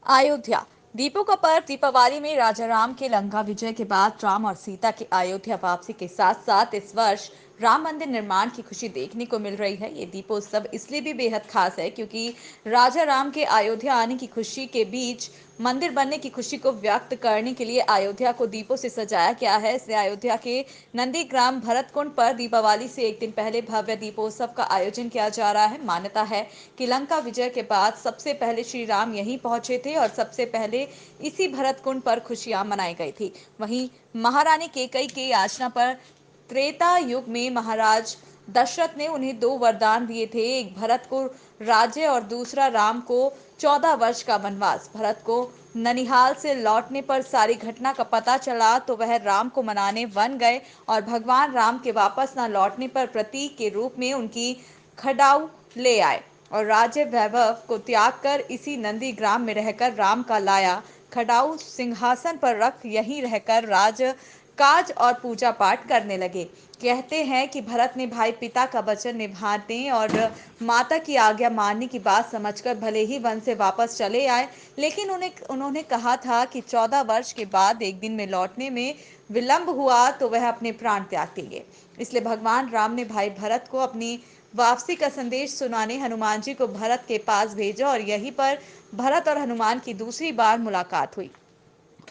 अयोध्या दीपों का पर्व दीपावली में राजा राम के लंका विजय के बाद राम और सीता की अयोध्या वापसी के साथ साथ इस वर्ष राम मंदिर निर्माण की खुशी देखने को मिल रही है। ये दीपोत्सव इसलिए भी बेहद खास है क्योंकि राजा राम के अयोध्या आने की खुशी के बीच मंदिर बनने की खुशी को व्यक्त करने के लिए अयोध्या को दीपों से सजाया गया है। इसलिए अयोध्या के नंदीग्राम भरतकुंड पर दीपावली से एक दिन पहले भव्य दीपोत्सव का आयोजन किया जा रहा है। मान्यता है कि लंका विजय के बाद सबसे पहले श्री राम यहीं पहुंचे थे और सबसे पहले इसी भरतकुंड पर खुशियां मनाई गई थी। वहीं महारानी केकई के याचना पर त्रेता युग में महाराज दशरथ ने उन्हें 2 वरदान दिए थे, एक भरत को राज्य और दूसरा राम को 14 वर्ष का वनवास। भरत को ननिहाल से लौटने पर सारी घटना का पता चला तो वह राम को मनाने वन गए और भगवान राम के वापस न लौटने पर प्रतीक के रूप में उनकी खड़ाऊ ले आए और राज्य वैभव को त्याग कर इसी नंदीग्राम में रहकर राम का लाया खड़ाऊ सिंहासन पर रख यहीं रहकर राज काज और पूजा पाठ करने लगे। कहते हैं कि भरत ने भाई पिता का वचन निभाने और माता की आज्ञा मानने की बात समझकर भले ही वन से वापस चले आए, लेकिन उन्होंने कहा था कि 14 वर्ष के बाद एक दिन में लौटने में विलंब हुआ तो वह अपने प्राण त्याग देंगे। इसलिए भगवान राम ने भाई भरत को अपनी वापसी का संदेश सुनाने हनुमान जी को भरत के पास भेजा और यहीं पर भरत और हनुमान की दूसरी बार मुलाकात हुई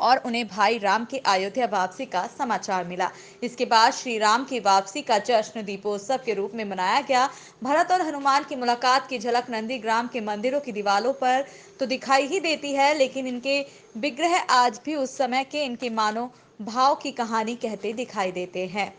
और उन्हें भाई राम के अयोध्या वापसी का समाचार मिला। इसके बाद श्री राम की वापसी का जश्न दीपोत्सव के रूप में मनाया गया। भरत और हनुमान की मुलाकात की झलक नंदीग्राम के मंदिरों की दीवारों पर तो दिखाई ही देती है, लेकिन इनके विग्रह आज भी उस समय के इनके मानो भाव की कहानी कहते दिखाई देते हैं।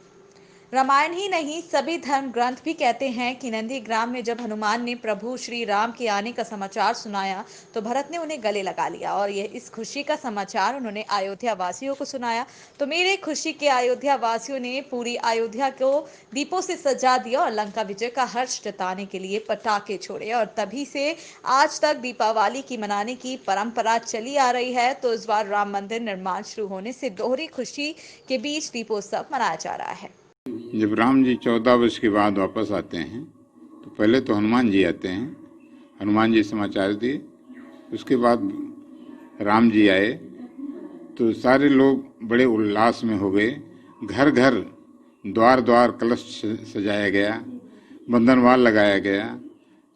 रामायण ही नहीं, सभी धर्म ग्रंथ भी कहते हैं कि नंदीग्राम में जब हनुमान ने प्रभु श्री राम के आने का समाचार सुनाया तो भरत ने उन्हें गले लगा लिया और यह इस खुशी का समाचार उन्होंने अयोध्या वासियों को सुनाया। तो मेरे खुशी के अयोध्या वासियों ने पूरी अयोध्या को दीपों से सजा दिया और लंका विजय का हर्ष जताने के लिए पटाखे छोड़े और तभी से आज तक दीपावली की मनाने की परंपरा चली आ रही है। तो इस बार राम मंदिर निर्माण शुरू होने से दोहरी खुशी के बीच दीपोत्सव मनाया जा रहा है। जब राम जी 14 वर्ष के बाद वापस आते हैं तो पहले तो हनुमान जी आते हैं, हनुमान जी समाचार दिए। उसके बाद राम जी आए तो सारे लोग बड़े उल्लास में हो गए। घर घर द्वार द्वार कलश सजाया गया, बंधनवाल लगाया गया,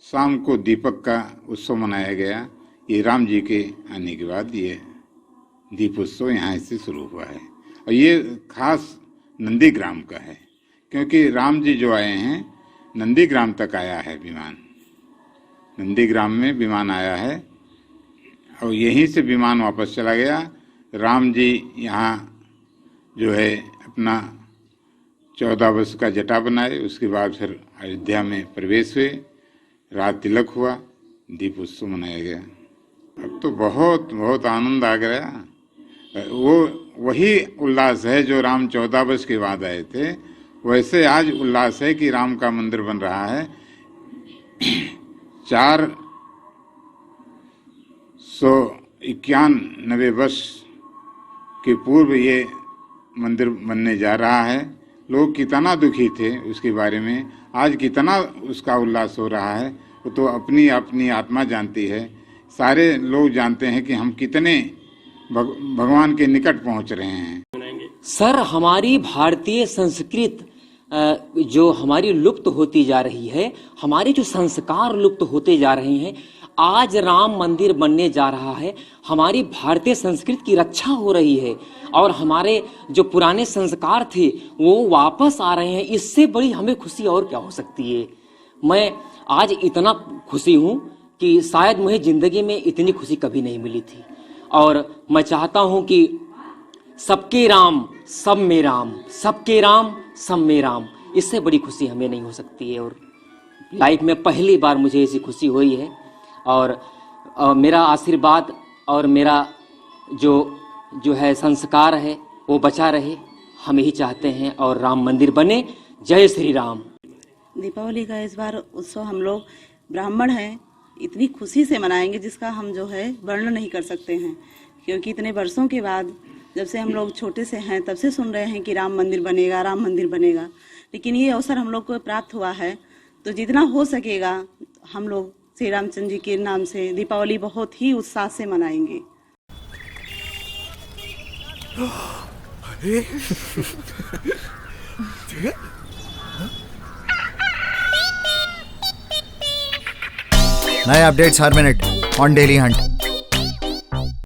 शाम को दीपक का उत्सव मनाया गया। ये राम जी के आने के बाद ये दीपोत्सव यहाँ से शुरू हुआ है और ये खास नंदीग्राम का है क्योंकि राम जी जो आए हैं नंदीग्राम तक आया है विमान, नंदीग्राम में विमान आया है और यहीं से विमान वापस चला गया। राम जी यहाँ जो है अपना 14 वर्ष का जटा बनाए, उसके बाद फिर अयोध्या में प्रवेश हुए, रात तिलक हुआ, दीप उत्सव मनाया गया। अब तो बहुत बहुत आनंद आ गया। वो वही उल्लास है जो राम 14 वर्ष के बाद आए थे, वैसे आज उल्लास है कि राम का मंदिर बन रहा है। 491 वर्ष के पूर्व ये मंदिर बनने जा रहा है। लोग कितना दुखी थे उसके बारे में, आज कितना उसका उल्लास हो रहा है वो तो अपनी अपनी आत्मा जानती है। सारे लोग जानते हैं कि हम कितने भगवान के निकट पहुंच रहे हैं। सर, हमारी भारतीय संस्कृति जो हमारी लुप्त होती जा रही है, हमारे जो संस्कार लुप्त होते जा रहे हैं, आज राम मंदिर बनने जा रहा है। हमारी भारतीय संस्कृति की रक्षा हो रही है और हमारे जो पुराने संस्कार थे वो वापस आ रहे हैं। इससे बड़ी हमें खुशी और क्या हो सकती है। मैं आज इतना खुशी हूँ कि शायद मुझे जिंदगी में इतनी खुशी कभी नहीं मिली थी और मैं चाहता हूँ कि सबके राम सब में राम, सबके राम सब में राम, इससे बड़ी खुशी हमें नहीं हो सकती है। और लाइफ में पहली बार मुझे ऐसी खुशी हुई है और मेरा आशीर्वाद और मेरा जो है संस्कार है वो बचा रहे, हम यही चाहते हैं और राम मंदिर बने। जय श्री राम। दीपावली का इस बार उत्सव हम लोग ब्राह्मण हैं इतनी खुशी से मनाएंगे जिसका हम जो है वर्णन नहीं कर सकते हैं। क्योंकि इतने वर्षों के बाद, जब से हम लोग छोटे से हैं तब से सुन रहे हैं कि राम मंदिर बनेगा, राम मंदिर बनेगा, लेकिन ये अवसर हम लोग को प्राप्त हुआ है। तो जितना हो सकेगा हम लोग श्री रामचंद्र जी के नाम से दीपावली बहुत ही उत्साह से मनाएंगे। नए updates her minute on daily Hunt.